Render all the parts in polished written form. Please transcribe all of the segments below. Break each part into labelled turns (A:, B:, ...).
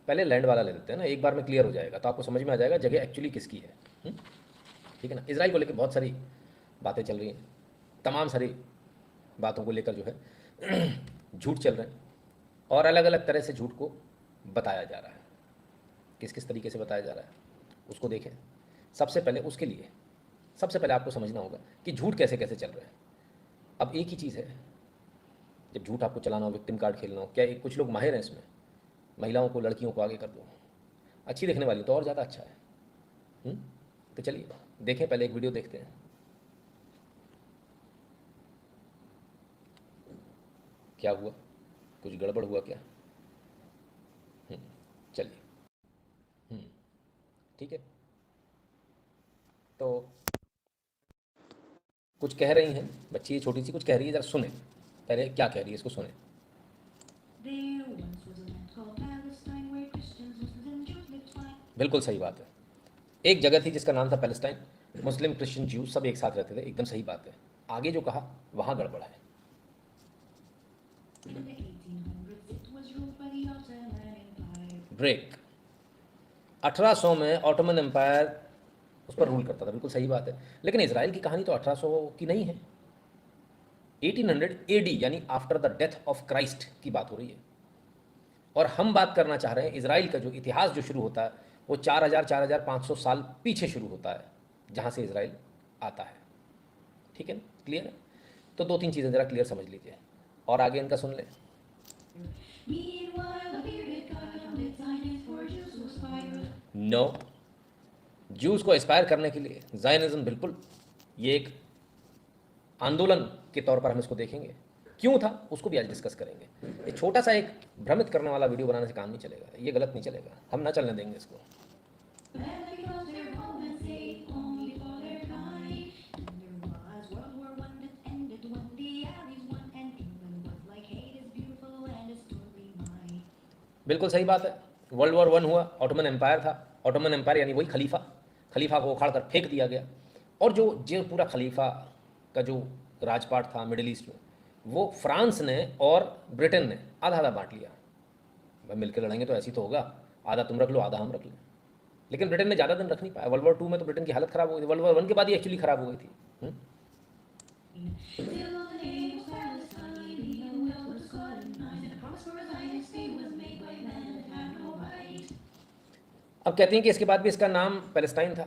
A: पहले लैंड वाला ले लेते हैं ना, एक बार में क्लियर हो जाएगा, तो आपको समझ में आ जाएगा जगह एक्चुअली किसकी है। ठीक है ना। इजराइल को लेकर बहुत सारी बातें चल रही हैं, तमाम सारी बातों को लेकर जो है झूठ चल रहे हैं, और अलग अलग तरह से झूठ को बताया जा रहा है। किस किस तरीके से बताया जा रहा है उसको देखें। सबसे पहले उसके लिए सबसे पहले आपको समझना होगा कि झूठ कैसे कैसे चल रहे हैं। अब एक ही चीज़ है, जब झूठ आपको चलाना हो, विक्टिम कार्ड खेलना हो, क्या कुछ लोग माहिर हैं इसमें, महिलाओं को, लड़कियों को आगे कर दो, अच्छी देखने वाली तो और ज़्यादा अच्छा है। तो चलिए देखें, पहले एक वीडियो देखते हैं। क्या हुआ, कुछ गड़बड़ हुआ क्या? चलिए। ठीक है, तो कुछ कह रही हैं बच्ची, छोटी सी कुछ कह रही है, ज़रा सुने पहले क्या कह रही है, इसको सुने। बिल्कुल सही बात है। एक जगह थी जिसका नाम था पैलेस्टाइन, मुस्लिम क्रिश्चियन ज्यू सब एक साथ रहते थे, एकदम सही बात है। आगे जो कहा वहाँ गड़बड़ है। ब्रेक। 1800 में ऑटोमन एम्पायर उस पर रूल करता था, बिल्कुल सही बात है। लेकिन इसराइल की कहानी तो 1800 की नहीं है, 1800 AD यानी after the death of Christ की बात हो रही है। और हम बात करना चाह रहे हैं इसराइल का जो इतिहास जो शुरू होता है वो 4500 साल पीछे शुरू होता है, जहाँ से इसराइल आता है। ठीक है ना, क्लियर है? तो दो तीन चीज़ें ज़रा क्लियर समझ लीजिए और आगे इनका सुन लें। नो, ज्यूज़ को इंस्पायर करने के लिए ज़ायनिज़्म बिल्कुल ये एक आंदोलन के तौर पर हम इसको देखेंगे, क्यों था उसको भी आज डिस्कस करेंगे। ये छोटा सा एक भ्रमित करने वाला वीडियो बनाने से काम नहीं चलेगा, ये गलत नहीं चलेगा, हम ना चलने देंगे इसको। बिल्कुल सही बात है। वर्ल्ड वॉर 1 हुआ, ऑटोमन एम्पायर था, ऑटोमन एम्पायर यानी वही खलीफा, खलीफा को उखाड़ कर फेंक दिया गया, और जो जो पूरा खलीफा का जो राजपाट था मिडिल ईस्ट में, वो फ्रांस ने और ब्रिटेन ने आधा आधा बांट लिया। भाई मिलकर लड़ेंगे तो ऐसी तो होगा, आधा तुम रख लो आधा हम रख लें। लेकिन ब्रिटेन ने ज़्यादा दिन रख नहीं पाया। वर्ल्ड वॉर 2 में तो ब्रिटेन की हालत ख़राब हो गई थी, वर्ल्ड वॉर 1 के बाद ही एक्चुअली ख़राब हो गई थी। अब कहते हैं कि इसके बाद भी इसका नाम पैलेस्टाइन था,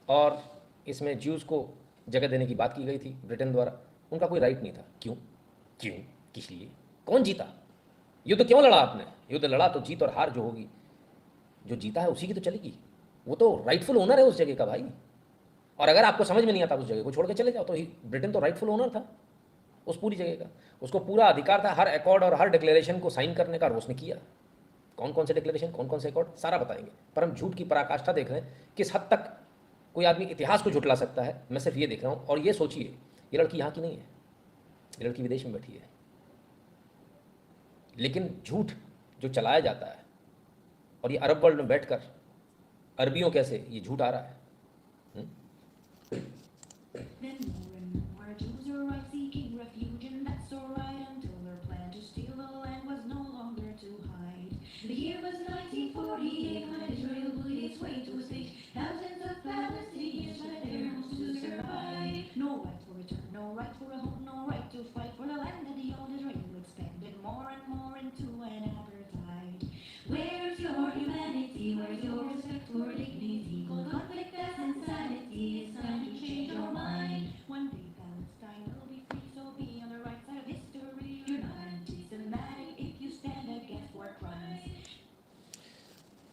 A: और इसमें ज्यूज़ को जगह देने की बात की गई थी ब्रिटेन द्वारा। उनका कोई राइट नहीं था। क्यों क्यों, किस लिए, कौन जीता, युद्ध क्यों लड़ा आपने? युद्ध लड़ा तो जीत और हार जो होगी, जो जीता है उसी की तो चलेगी, वो तो राइटफुल ओनर है उस जगह का भाई। और अगर आपको समझ में नहीं आता उस जगह को छोड़ के चले जाओ, तो ब्रिटेन तो राइटफुल ओनर था उस पूरी जगह का, उसको पूरा अधिकार था हर एकॉर्ड और हर डिक्लेरेशन को साइन करने का, और उसने किया। कौन कौन से डिक्लेरेशन, कौन कौन से एकॉर्ड, सारा बताएंगे। पर हम झूठ की पराकाष्ठा देख रहे हैं, किस हद तक कोई आदमी इतिहास को झुटला सकता है। मैं सिर्फ ये देख रहा हूँ, और ये सोचिए ये लड़की यहाँ की नहीं है, ये लड़की विदेश में बैठी है, लेकिन झूठ जो चलाया जाता है, और ये अरब वर्ल्ड में बैठकर अरबियों कैसे ये झूठ आ रहा है।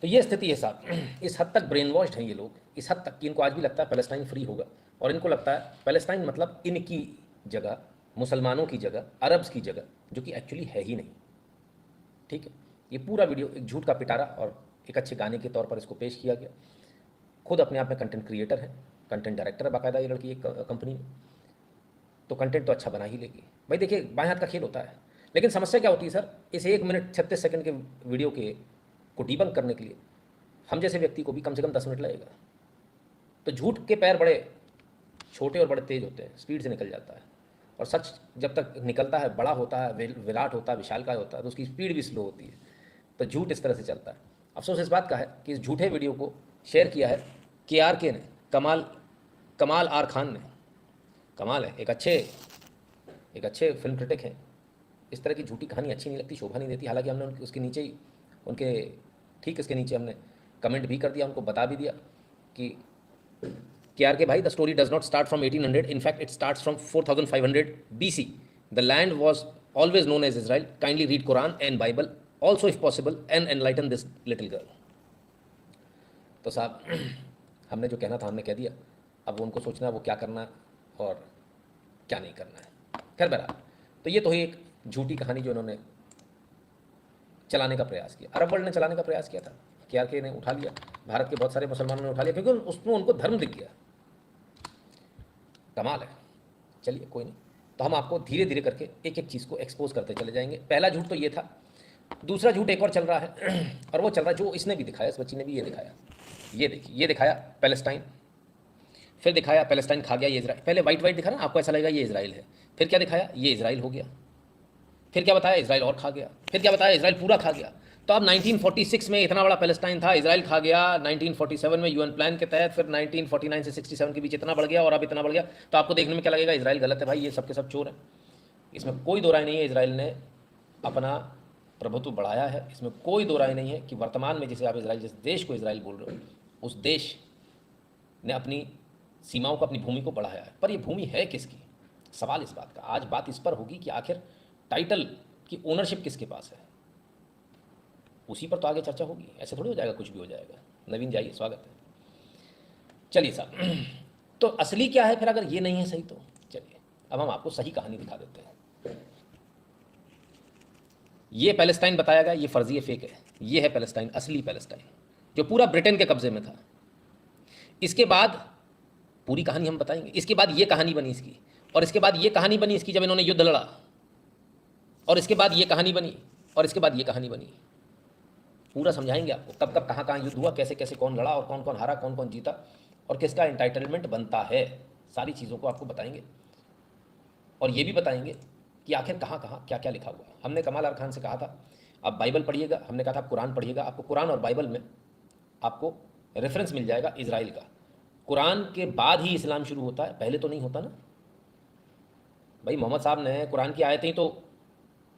A: तो ये स्थिति है साहब, इस हद तक ब्रेन वॉश्ड हैं ये लोग, इस हद तक कि इनको आज भी लगता है पैलेस्टाइन फ्री होगा, और इनको लगता है पैलेस्टाइन मतलब इनकी जगह, मुसलमानों की जगह, अरब्स की जगह, जो कि एक्चुअली है ही नहीं। ठीक है, ये पूरा वीडियो एक झूठ का पिटारा और एक अच्छे गाने के तौर पर इसको पेश किया गया। खुद अपने आप में कंटेंट क्रिएटर है, कंटेंट डायरेक्टर है बाकायदा ये लड़की एक कंपनी में, तो कंटेंट तो अच्छा बना ही लेगी भाई। देखिए बाएं हाथ का खेल होता है, लेकिन समस्या क्या होती है सर, इस 1 मिनट 36 सेकंड के वीडियो के को डिबंक करने के लिए हम जैसे व्यक्ति को भी कम से कम 10 मिनट लगेगा। तो झूठ के पैर बड़े छोटे और बड़े तेज होते हैं, स्पीड से निकल जाता है, और सच जब तक निकलता है बड़ा होता है, विराट होता है, विशालकाय होता है, तो उसकी स्पीड भी स्लो होती है। तो झूठ इस तरह से चलता है। अफसोस इस बात का है कि इस झूठे वीडियो को शेयर किया है KRK ने, कमाल आर खान ने। कमाल है, एक अच्छे फिल्म क्रिटिक हैं। इस तरह की झूठी कहानी अच्छी नहीं लगती, शोभा नहीं देती। हालांकि हमने उसके नीचे ही उनके ठीक इसके नीचे हमने कमेंट भी कर दिया, उनको बता भी दिया कि KRK भाई, the story does not start from 1800, in fact it starts from 4500 BC। The land was always known as Israel. Kindly read Quran and Bible also if possible and enlighten this little girl. तो साहब हमने जो कहना था हमने कह दिया, अब उनको सोचना है वो क्या करना है और क्या नहीं करना है। खैर बहरहाल, तो ये तो ही एक झूठी कहानी जो इन्होंने चलाने का प्रयास किया, अरब वर्ल्ड ने चलाने का प्रयास किया था। KRK ने उठा लिया, भारत के बहुत सारे मुसलमानों ने उठा लिया, क्योंकि उसमें उनको धर्म दिख गया। कमाल है। चलिए कोई नहीं, तो हम आपको धीरे धीरे करके एक एक चीज़ को एक्सपोज करते चले जाएंगे। पहला झूठ तो ये था। दूसरा झूठ एक और चल रहा है और वो चल रहा है जो इसने भी दिखाया, इस बच्ची ने भी ये दिखाया। ये देखिए, ये दिखाया पैलेस्टाइन, फिर दिखाया पैलेस्टाइन खा गया ये इजराइल। पहले वाइट दिखा ना, आपको ऐसा लगेगा ये इजराइल है। फिर क्या दिखाया, ये इजराइल हो गया। फिर क्या बताया, इजराइल और खा गया। फिर क्या बताया, इजराइल पूरा खा गया। तो अब 1946 में इतना बड़ा पैलेस्टाइन था, इजराइल खा गया। 1947 में UN प्लान के तहत, फिर 1949 से 67 के बीच इतना बढ़ गया और अब इतना बढ़ गया। तो आपको देखने में क्या लगेगा, इजराइल गलत है भाई, ये सब के सब चोर हैं। इसमें कोई दो राय नहीं है, इजराइल ने अपना प्रभुत्व बढ़ाया है। इसमें कोई दो राय नहीं है कि वर्तमान में जिसे आप इजराइल, जिस देश को इजराइल बोल रहे हो, उस देश ने अपनी सीमाओं को, अपनी भूमि को बढ़ाया है। पर ये भूमि है किसकी, सवाल इस बात का। आज बात इस पर होगी कि आखिर टाइटल की ओनरशिप किसके पास है, उसी पर तो आगे चर्चा होगी। ऐसे थोड़ी हो जाएगा, कुछ भी हो जाएगा। नवीन जाइए, स्वागत है। चलिए साहब, तो असली क्या है फिर अगर ये नहीं है सही तो? चलिए अब हम आपको सही कहानी दिखा देते हैं। ये पैलेस्टाइन बताया गया, ये फर्जी है, फेक है। ये है पैलेस्टाइन, असली पैलेस्टाइन, जो पूरा ब्रिटेन के कब्जे में था। इसके बाद पूरी कहानी हम बताएंगे। इसके बाद ये कहानी बनी इसकी, और इसके बाद ये कहानी बनी इसकी जब इन्होंने युद्ध लड़ा, और इसके बाद ये कहानी बनी, और इसके बाद ये कहानी बनी। पूरा समझाएंगे आपको कब कब कहाँ कहाँ युद्ध हुआ, कैसे कैसे कौन लड़ा और कौन कौन हारा, कौन कौन जीता, और किसका एंटाइटलमेंट बनता है। सारी चीज़ों को आपको बताएंगे और ये भी बताएंगे कि आखिर कहाँ कहाँ क्या क्या लिखा हुआ है। हमने कमाल आर खान से कहा था आप बाइबल पढ़िएगा, हमने कहा था आप कुरान पढ़िएगा। आपको कुरान और बाइबल में आपको रेफरेंस मिल जाएगा इजराइल का। कुरान के बाद ही इस्लाम शुरू होता है, पहले तो नहीं होता ना भाई। मोहम्मद साहब ने कुरान की आयतें ही तो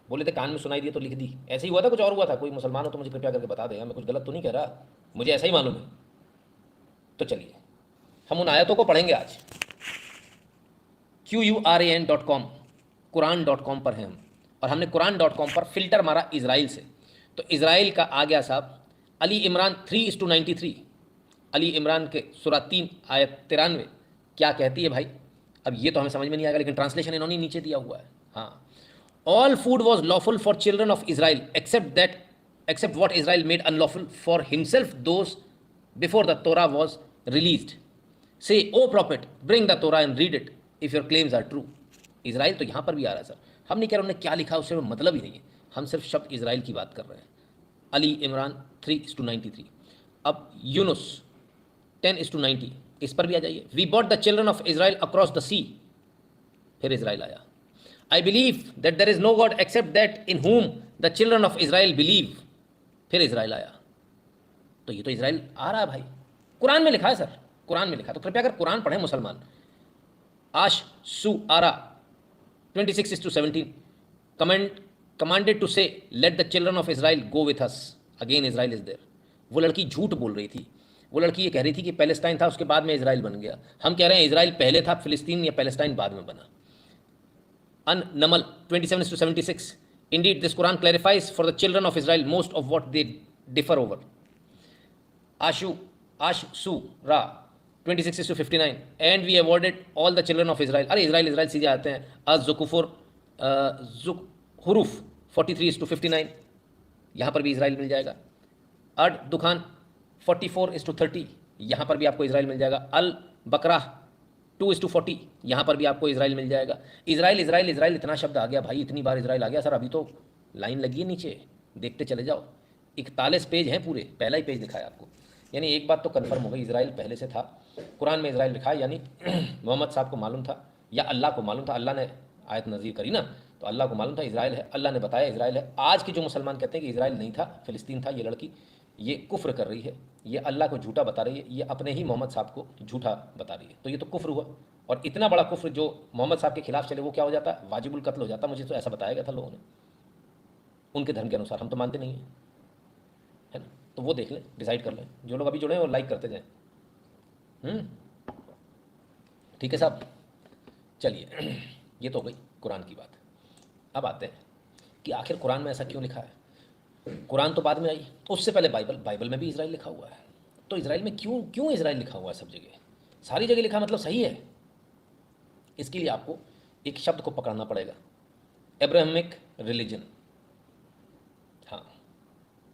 A: बोले थे, कान में सुनाई दिए तो लिख दी। ऐसे ही हुआ था, कुछ और हुआ था? कोई मुसलमान हो तो मुझे कृपया करके बता देगा, मैं कुछ गलत तो नहीं कह रहा, मुझे ऐसा ही मालूम है। तो चलिए हम उन आयतों को पढ़ेंगे आज। QURAN.com कुरान.com पर हैं हम, और हमने कुरान.com पर फिल्टर मारा इजराइल से। तो इजराइल का आ गया साहब अली इमरान 3:93। अली इमरान के सूरा 3 आयत 93 क्या कहती है भाई? अब ये तो हमें समझ में नहीं आएगा, लेकिन ट्रांसलेशन इन्होंने नीचे दिया हुआ है। हाँ, all food was lawful for children of Israel except what Israel made unlawful for himself those before the Torah was released. Say, O prophet, bring the Torah and read it if your claims are true. Israel तो यहाँ पर भी आ रहा है sir. हम नहीं कह रहे उन्होंने क्या लिखा उससे मतलब ही नहीं है, हम सिर्फ शब्द इजराइल की बात कर रहे हैं। अली इमरान 3:93। अब यूनुस 10:90, इस पर भी आ जाइए। We bought the children of Israel across the sea, फिर इजराइल आया। I believe that there is no God except that in whom the children of Israel believe, फिर इजराइल आया। तो ये तो इजराइल आ रहा है भाई, कुरान में लिखा है सर, कुरान में लिखा। तो कृपया अगर कुरान पढ़ें मुसलमान। आश सु आरा 26:17 commanded to say let the children of Israel go with us, again Israel is there। वो लड़की झूठ बोल रही थी, वो लड़की ये कह रही थी कि पैलेस्टाइन था उसके बाद में इजराइल बन गया। हम कह रहे हैं इजराइल पहले था, फिलिस्तीन या पैलेस्टाइन बाद में बना। An-Naml 27:76 indeed this Quran clarifies for the children of Israel most of what they differ over। Ash-Su Ra 26:59 and we avoided all the children of Israel। अरे इजराइल सीधे आते हैं। Az-Zukhufur Huruf 43:59, यहाँ पर भी इजराइल मिल जाएगा। Ad-Dukhan 44:30, यहाँ पर भी आपको इजराइल मिल जाएगा। Al-Baqarah 2:40, यहाँ पर भी आपको इजराइल मिल जाएगा। इजराइल इजराइल इजराइल इतना शब्द आ गया भाई, इतनी बार इजराइल आ गया सर। अभी तो लाइन लगी है नीचे, देखते चले जाओ। 41 पेज हैं पूरे, पहला ही पेज दिखाया आपको। यानी एक बात तो कन्फर्म हो गई, इजराइल पहले से था, कुरान में इजराइल लिखा है। यानी मोहम्मद साहब को मालूम था या अल्लाह को मालूम था, अल्लाह ने आयत नज़ीर करी ना, तो अल्लाह को मालूम था इजराइल है, अल्लाह ने बताया इजराइल है। आज के जो मुसलमान कहते हैं कि इजराइल नहीं था, फ़िलिस्तीन था, ये लड़की ये कुफ्र कर रही है, ये अल्लाह को झूठा बता रही है, ये अपने ही मोहम्मद साहब को झूठा बता रही है। तो ये तो कुफ्र हुआ, और इतना बड़ा कुफ्र जो मोहम्मद साहब के खिलाफ चले वो क्या हो जाता, वाजिबुल कत्ल हो जाता। मुझे तो ऐसा बताया गया था लोगों ने, उनके धर्म के अनुसार, हम तो मानते नहीं हैं, है ना। तो वो देख लें, डिसाइड कर लें, जो लोग अभी जुड़े हैं वो लाइक करते जाएँ। ठीक है साहब, चलिए ये तो हो गई कुरान की बात। अब आते हैं कि आखिर कुरान में ऐसा क्यों लिखा है। कुरान तो बाद में आई, उससे पहले बाइबल, बाइबल में भी इजराइल लिखा हुआ है। तो इजराइल में क्यों क्यों इजराइल लिखा हुआ है सब जगह, सारी जगह लिखा मतलब सही है। इसके लिए आपको एक शब्द को पकड़ना पड़ेगा, एब्राहमिक रिलीजन। हाँ,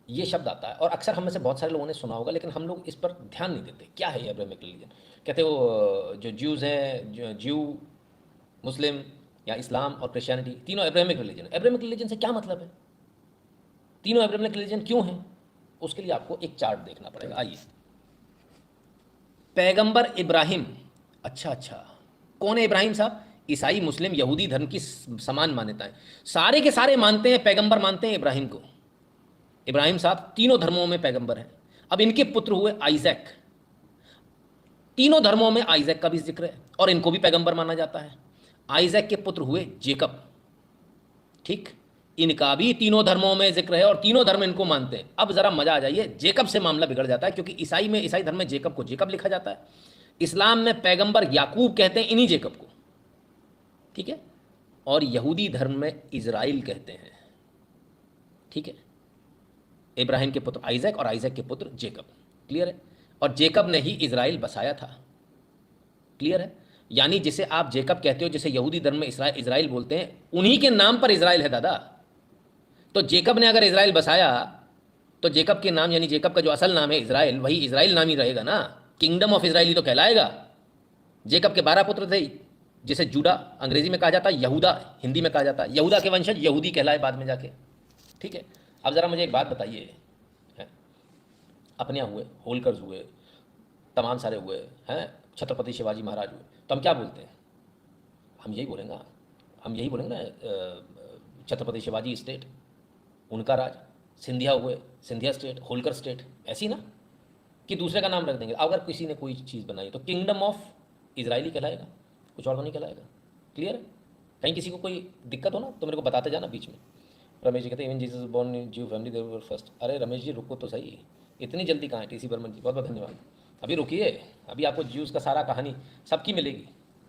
A: ये शब्द आता है और अक्सर हम में से बहुत सारे लोगों ने सुना होगा, लेकिन हम लोग इस पर ध्यान नहीं देते। क्या है ये एब्राहमिक रिलीजन? कहते वो जो ज्यूज़ हैं, ज्यू, मुस्लिम या इस्लाम और क्रिश्चियनिटी, तीनों एब्राहमिक रिलीजन। एब्राहमिक रिलीजन से क्या मतलब है, तीनों एब्राहमिक रिलीजन क्यों हैं? उसके लिए आपको एक चार्ट देखना पड़ेगा। आइए, पैगंबर इब्राहिम, अच्छा, कौन है इब्राहिम साहब? ईसाई, मुस्लिम, यहूदी धर्म की समान मान्यताएं, सारे के सारे मानते हैं, पैगंबर मानते हैं इब्राहिम को। इब्राहिम साहब तीनों धर्मों में पैगंबर हैं। अब इनके पुत्र हुए आइजैक, तीनों धर्मों में आइजैक का भी जिक्र है और इनको भी पैगंबर माना जाता है। आइजैक के पुत्र हुए जेकब, ठीक, इनका भी तीनों धर्मों में जिक्र है और तीनों धर्म इनको मानते हैं। अब जरा मजा आ जाइए, जेकब से मामला बिगड़ जाता है, क्योंकि ईसाई धर्म में जेकब को जेकब लिखा जाता है, इस्लाम में पैगंबर याकूब कहते हैं इन्हीं जेकब को, ठीक है, और यहूदी धर्म में इजराइल कहते हैं, ठीक है। इब्राहिम के पुत्र आइजैक और आइजैक के पुत्र जेकब, क्लियर है। और जेकब ने ही इजराइल बसाया था, क्लियर है। यानी जिसे आप जेकब कहते हो, जिसे यहूदी धर्म में इजराइल बोलते हैं, उन्हीं के नाम पर इजराइल है दादा। तो जेकब ने अगर इजराइल बसाया तो जेकब के नाम, यानी जेकब का जो असल नाम है इजराइल, वही इजराइल नाम ही रहेगा ना, किंगडम ऑफ इजराइल ही तो कहलाएगा। जेकब के 12 पुत्र थे, जिसे जूडा अंग्रेजी में कहा जाता है, यहूदा हिंदी में कहा जाता है। यहूदा के वंशज यहूदी कहलाए बाद में जाके, ठीक है। अब जरा मुझे एक बात बताइए, अपने यहाँ हुए, होलकर्स हुए, तमाम सारे हुए हैं, छत्रपति शिवाजी महाराज हुए, तो हम क्या बोलते हैं? हम यही बोलेंगे, हम यही बोलेंगे ना, छत्रपति शिवाजी स्टेट, उनका राज। सिंधिया हुए, सिंधिया स्टेट, होलकर स्टेट, ऐसी ना, कि दूसरे का नाम रख देंगे। अगर किसी ने कोई चीज़ बनाई तो किंगडम ऑफ इजराइल ही कहलाएगा, कुछ और तो नहीं कहलाएगा, क्लियर है। कहीं किसी को कोई दिक्कत हो ना तो मेरे को बताते जाना बीच में। रमेश जी कहते हैं इवन जीसस बोर्न इन ज्यू फैमिली, दे वर फर्स्ट। अरे रमेश जी रुको तो सही, इतनी जल्दी कहाँ है? टीसी बर्मन जी बहुत बहुत धन्यवाद। अभी रुकिए, अभी आपको ज्यूज़ का सारा कहानी सबकी मिलेगी।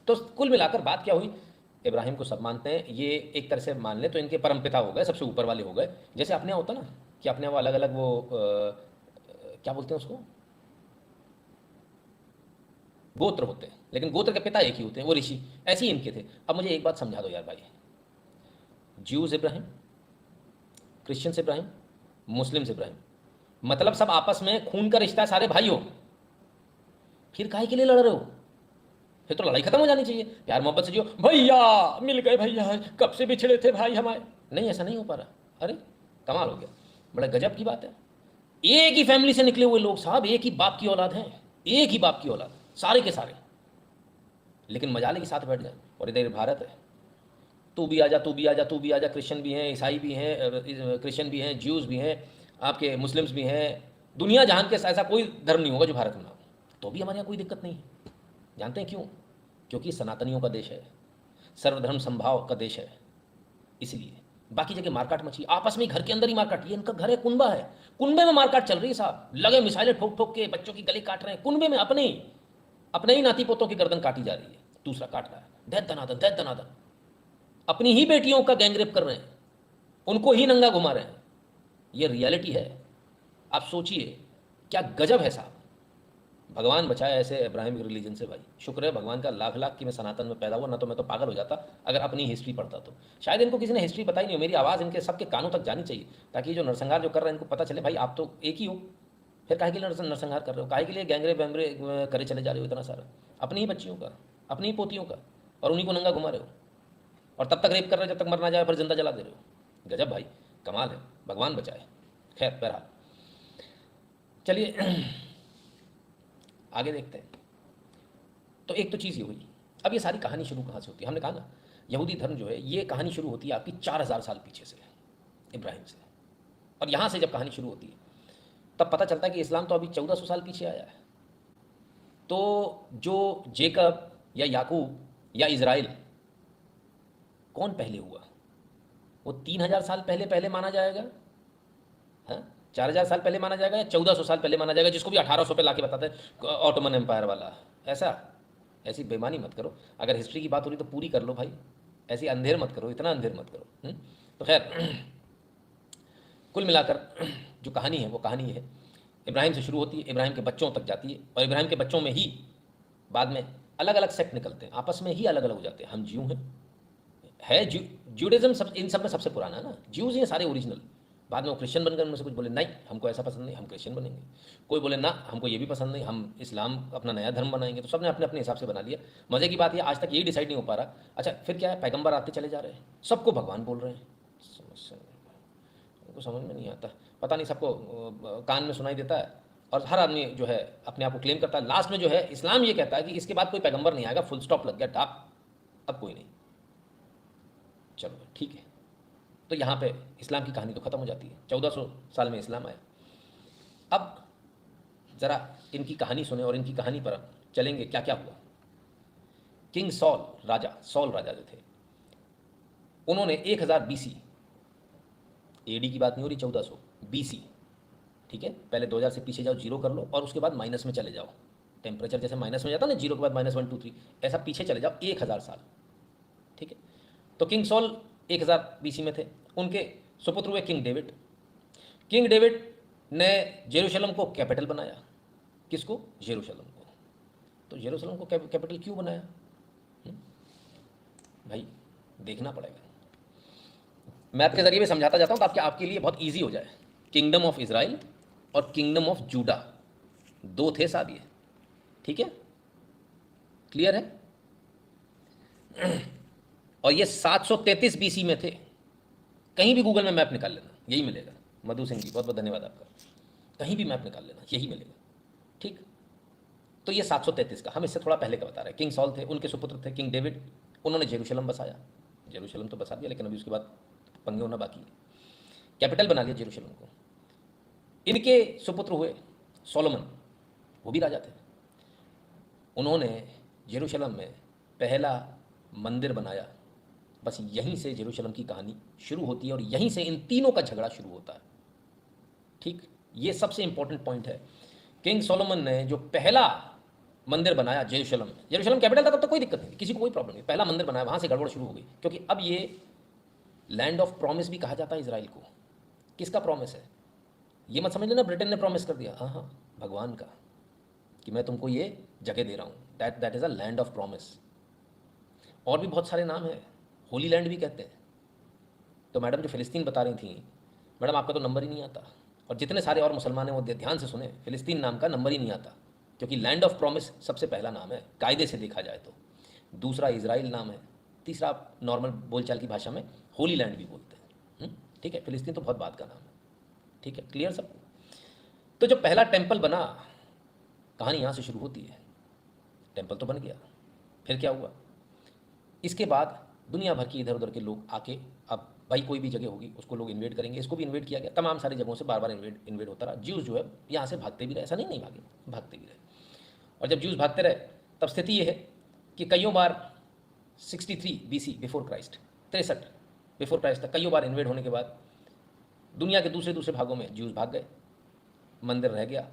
A: तो कुल मिलाकर बात क्या हुई, इब्राहिम को सब मानते हैं, ये एक तरह से मान ले तो इनके परमपिता हो गए, सबसे ऊपर वाले हो गए। जैसे अपने यहाँ होता ना कि अपने वो अलग अलग वो क्या बोलते हैं उसको, गोत्र होते हैं, लेकिन गोत्र के पिता एक ही होते हैं, वो ऋषि, ऐसे ही इनके थे। अब मुझे एक बात समझा दो यार भाई, ज्यूज इब्राहिम, क्रिश्चियन इब्राहिम, मुस्लिम इब्राहिम, मतलब सब आपस में खून का रिश्ता है, सारे भाई हो, फिर काहे के लिए लड़ रहे हो? फिर तो लड़ाई खत्म हो जानी चाहिए, प्यार मोहब्बत से जियो। भैया मिल गए भैया, कब से बिछड़े थे भाई हमारे। नहीं, ऐसा नहीं हो पा रहा। अरे कमाल हो गया, बड़ा गजब की बात है। एक ही फैमिली से निकले हुए लोग साहब, एक ही बाप की औलाद हैं, एक ही बाप की औलाद सारे के सारे, लेकिन मजाले के साथ बैठ जाए। और इधर भारत है, तू भी आजा, तू भी आजा, तू भी आजा, क्रिश्चियन भी हैं, ईसाई भी हैं, क्रिश्चियन भी हैं, ज्यूज़ भी हैं, आपके मुस्लिम्स भी हैं, दुनिया जहान के ऐसा कोई धर्म नहीं होगा जो भारत में ना हो, तो भी हमारे यहाँ कोई दिक्कत नहीं है। जानते हैं क्यों? क्योंकि सनातनियों का देश है, सर्वधर्म संभाव का देश है, इसलिए। बाकी जगह मारकाट मची, आपस में घर के अंदर ही मारकाट। ये इनका घर है, कुनबा है, कुनबे में मारकाट चल रही है साहब, लगे मिसाइलें ठोक ठोक के बच्चों की गले काट रहे हैं, कुनबे में अपने ही नाती पोतों की गर्दन काटी जा रही है, दूसरा काट रहा है, दैत दनादन दैत दनादन। अपनी ही बेटियों का गैंगरेप कर रहे हैं, उनको ही नंगा घुमा रहे हैं। ये रियलिटी है, आप सोचिए क्या गजब है साहब। भगवान बचाए ऐसे इब्राहिम रिलीजन से भाई, शुक्र है भगवान का लाख लाख कि मैं सनातन में पैदा हुआ, ना तो मैं तो पागल हो जाता अगर अपनी हिस्ट्री पढ़ता तो। शायद इनको किसी ने हिस्ट्री बताई नहीं हो, मेरी आवाज़ इनके सबके कानों तक जानी चाहिए, ताकि जो नरसंहार जो कर रहे हैं इनको पता चले भाई आप तो एक ही हो, फिर काहे के लिए नरसंहार कर रहे हो, काहे के लिए गैंगरे वैंगरे करे चले जा रहे हो इतना सारा, अपनी ही बच्चियों का, अपनी ही पोतियों का, और उन्हीं को नंगा घुमा रहे हो, और तब तक रेप कर रहे हो जब तक मर ना जाए, फिर जिंदा जला दे रहे हो। गजब भाई, कमाल है, भगवान बचाए। खैर बहरहाल चलिए आगे देखते हैं। तो एक तो चीज़ ये हुई। अब ये सारी कहानी शुरू कहाँ से होती है? हमने कहा ना यहूदी धर्म जो है, ये कहानी शुरू होती है आपकी 4000 साल पीछे से, इब्राहिम से। और यहाँ से जब कहानी शुरू होती है तब पता चलता है कि इस्लाम तो अभी 1400 साल पीछे आया है। तो जो जेकब या याकूब या इज़राइल, कौन पहले हुआ? वो 3000 साल पहले पहले माना जाएगा, हाँ, 4000 साल पहले माना जाएगा, या 1400 साल पहले माना जाएगा, जिसको भी 1800 पे लाके बताते हैं ऑटोमन एम्पायर वाला। ऐसी बेईमानी मत करो। अगर हिस्ट्री की बात हो रही तो पूरी कर लो भाई, ऐसी अंधेर मत करो, इतना अंधेर मत करो। तो खैर, कुल मिलाकर जो कहानी है वो कहानी है इब्राहिम से शुरू होती है, इब्राहिम के बच्चों तक जाती है, और इब्राहिम के बच्चों में ही बाद में अलग अलग सेक्ट निकलते हैं, आपस में ही अलग अलग हो जाते हैं। हम ज्यू हैं, है ज्यूडिज्म सब इन सब में सबसे पुराना है ना, ज्यूज ये सारे ओरिजिनल। बाद में वो क्रिश्चियन बनकर उनमें से कुछ बोले नहीं हमको ऐसा पसंद नहीं, हम क्रिश्चियन बनेंगे। कोई बोले ना हमको ये भी पसंद नहीं, हम इस्लाम अपना नया धर्म बनाएंगे। तो सबने अपने अपने हिसाब से बना लिया। मज़े की बात ये आज तक यही डिसाइड नहीं हो पा रहा। अच्छा फिर क्या है, पैगंबर आते चले जा रहे हैं, सबको भगवान बोल रहे हैं, समझ में नहीं आता। पता नहीं, सबको कान में सुनाई देता है, और हर आदमी जो है अपने आप को क्लेम करता है। लास्ट में जो है इस्लाम ये कहता है कि इसके बाद कोई पैगंबर नहीं आएगा, फुल स्टॉप लग गया, टाप, अब कोई नहीं। चलो ठीक है, तो यहाँ पे इस्लाम की कहानी तो ख़त्म हो जाती है। 1400 साल में इस्लाम आया। अब ज़रा इनकी कहानी सुने और इनकी कहानी पर चलेंगे क्या क्या हुआ। किंग सॉल राजा जो थे, उन्होंने 1000 BC, AD की बात नहीं हो रही, 1400 BC, ठीक है। पहले 2000 से पीछे जाओ, जीरो कर लो, और उसके बाद माइनस में चले जाओ। टेम्परेचर जैसे माइनस में जाता है ना, जीरो के बाद -1 2 3, ऐसा पीछे चले जाओ 1000 साल, ठीक है। तो किंग सॉल 1000 BC में थे। उनके सुपुत्र हुए किंग डेविड। किंग डेविड ने जेरूशलम को कैपिटल बनाया। किसको? जेरूशलम को। तो जेरूशलम को कैपिटल क्यों बनाया? भाई देखना पड़ेगा, मैप के जरिए भी समझाता जाता हूँ ताकि आपके लिए बहुत ईजी हो जाए। किंगडम ऑफ इजराइल और किंगडम ऑफ जूडा, दो थे साहब ये, ठीक है, क्लियर है। और ये 733 BC में थे। कहीं भी गूगल में मैप निकाल लेना, यही मिलेगा। मधु सिंह जी बहुत बहुत धन्यवाद आपका। कहीं भी मैप निकाल लेना, यही मिलेगा, ठीक। तो ये 733 का, हम इससे थोड़ा पहले का बता रहे हैं। किंग सॉल थे, उनके सुपुत्र थे किंग डेविड, उन्होंने जेरूशलम बसाया। जेरूशलम तो बसा दिया, लेकिन अभी उसके बाद पंगे होना बाकी है। कैपिटल बना लिया जेरूशलम को। इनके सुपुत्र हुए सोलोमन, वो भी राजा थे। उन्होंने जेरूशलम में पहला मंदिर बनाया। बस यहीं से जेरूशलम की कहानी शुरू होती है, और यहीं से इन तीनों का झगड़ा शुरू होता है, ठीक। ये सबसे इंपॉर्टेंट पॉइंट है। किंग सोलोमन ने जो पहला मंदिर बनाया जेरूशलम, जेरूशलम कैपिटल था तब तो कोई दिक्कत नहीं, किसी को कोई प्रॉब्लम नहीं। पहला मंदिर बनाया, वहाँ से गड़बड़ शुरू हो गई, क्योंकि अब ये लैंड ऑफ प्रॉमिस भी कहा जाता है इजराइल को। किसका प्रॉमिस है? ये मत समझ लेना ब्रिटेन ने प्रॉमिस कर दिया, हाँ हाँ, भगवान का, कि मैं तुमको ये जगह दे रहा हूँ। That is a land of promise. और भी बहुत सारे नाम हैं, होली लैंड भी कहते हैं। तो मैडम जो फ़िलिस्तीन बता रही थी, मैडम आपका तो नंबर ही नहीं आता, और जितने सारे और मुसलमान हैं वो ध्यान से सुने, फ़िलिस्तीन नाम का नंबर ही नहीं आता, क्योंकि लैंड ऑफ प्रॉमिस सबसे पहला नाम है कायदे से देखा जाए तो। दूसरा इजराइल नाम है, तीसरा नॉर्मल बोलचाल की भाषा में होली लैंड भी बोलते हैं, ठीक है। फ़िलिस्तीन तो बहुत बात का नाम है, ठीक है, क्लियर सबको। तो जो पहला टेम्पल बना, कहानी यहाँ से शुरू होती है। टेम्पल तो बन गया, फिर क्या हुआ? इसके बाद दुनिया भर की इधर उधर के लोग आके, अब भाई कोई भी जगह होगी उसको लोग इन्वेट करेंगे। इसको भी इन्वेट किया गया, तमाम सारी जगहों से बार बार इन्वेट होता रहा। ज्यूज़ जो है यहाँ से भागते भी रहे, ऐसा नहीं भागे, भागते भी रहे। और जब ज्यूज़ भागते रहे, तब स्थिति ये है कि कईयों बार 63 BC before Christ, 63 before Christ तक कईयों बार इन्वेट होने के बाद दुनिया के दूसरे भागों में ज्यूज़ भाग गए, मंदिर रह गया।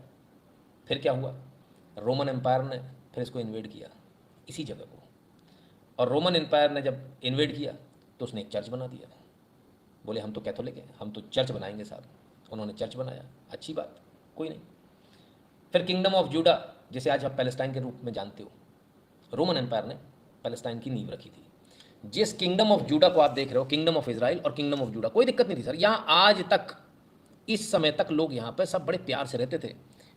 A: फिर क्या हुआ? रोमन एम्पायर ने फिर इसको इन्वेट किया, इसी जगह को। और रोमन एम्पायर ने जब इन्वेट किया तो उसने एक चर्च बना दिया। बोले हम तो कैथोलिक हैं, हम तो चर्च बनाएंगे साहब। उन्होंने चर्च बनाया, अच्छी बात, कोई नहीं। फिर किंगडम ऑफ जूडा, जिसे आज आप पैलेस्टाइन के रूप में जानते हो, रोमन एम्पायर ने पैलेस्टाइन की नींव रखी थी। जिस किंगडम ऑफ जूडा को आप देख रहे हो, किंगडम ऑफ इजराइल और किंगडम ऑफ जूडा, कोई दिक्कत नहीं थी सर। यहाँ आज तक, इस समय तक लोग यहाँ पर सब बड़े प्यार से रहते थे।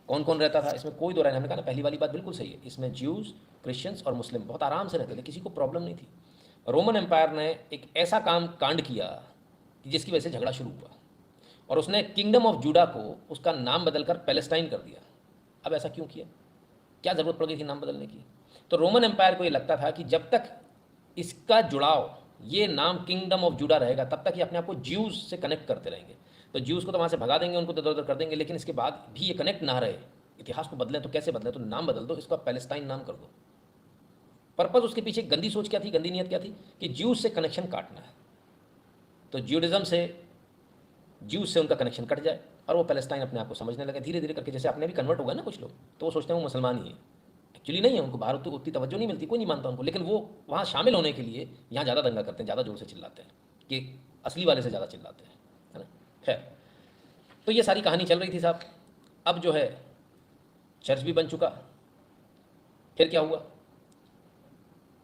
A: कौन कौन रहता था इसमें कोई दो राय, हमने कहा ना, पहली वाली बात बिल्कुल सही है। इसमें ज्यूज़, क्रिश्चियंस और मुस्लिम बहुत आराम से रहते थे, किसी को प्रॉब्लम नहीं थी। रोमन एम्पायर ने एक ऐसा कांड किया जिसकी वजह से झगड़ा शुरू हुआ, और उसने किंगडम ऑफ जूडा को उसका नाम बदलकर पैलेस्टाइन कर दिया। अब ऐसा क्यों किया? क्या ज़रूरत पड़ गई थी नाम बदलने की? तो रोमन एम्पायर को ये लगता था कि जब तक इसका जुड़ाव ये नाम किंगडम ऑफ जूडा रहेगा तब तक ये अपने आप को ज्यूज से कनेक्ट करते रहेंगे। तो ज्यूज को तो वहाँ से भगा देंगे, उनको इधर उधर कर देंगे, लेकिन इसके बाद भी ये कनेक्ट ना रहे, इतिहास को बदलें तो कैसे बदलें, तो नाम बदल दो, इसको आप पैलेस्टाइन नाम कर दो। पर्पज उसके पीछे गंदी सोच क्या थी, गंदी नीयत क्या थी कि ज्यूज से कनेक्शन काटना है, तो ज्यूडिज्म से, ज्यूज से उनका कनेक्शन कट जाए और वो पैलेस्टाइन अपने आप को समझने लगे धीरे धीरे करके। जैसे अपने भी कन्वर्ट हो गए ना कुछ लोग, तो वो सोचते हैं वो मुसलमान ही है, एक्चुअली नहीं है, उनको बाहर उतनी तवज्जो नहीं मिलती, कोई नहीं मानता उनको, लेकिन वो वहाँ शामिल होने के लिए यहाँ ज़्यादा दंगा करते हैं, ज़्यादा जोर से चिल्लाते हैं कि असली वाले से ज़्यादा चिल्लाते हैं, है ना। खैर, तो ये सारी कहानी चल रही थी साहब। अब जो है चर्च भी बन चुका, फिर क्या हुआ,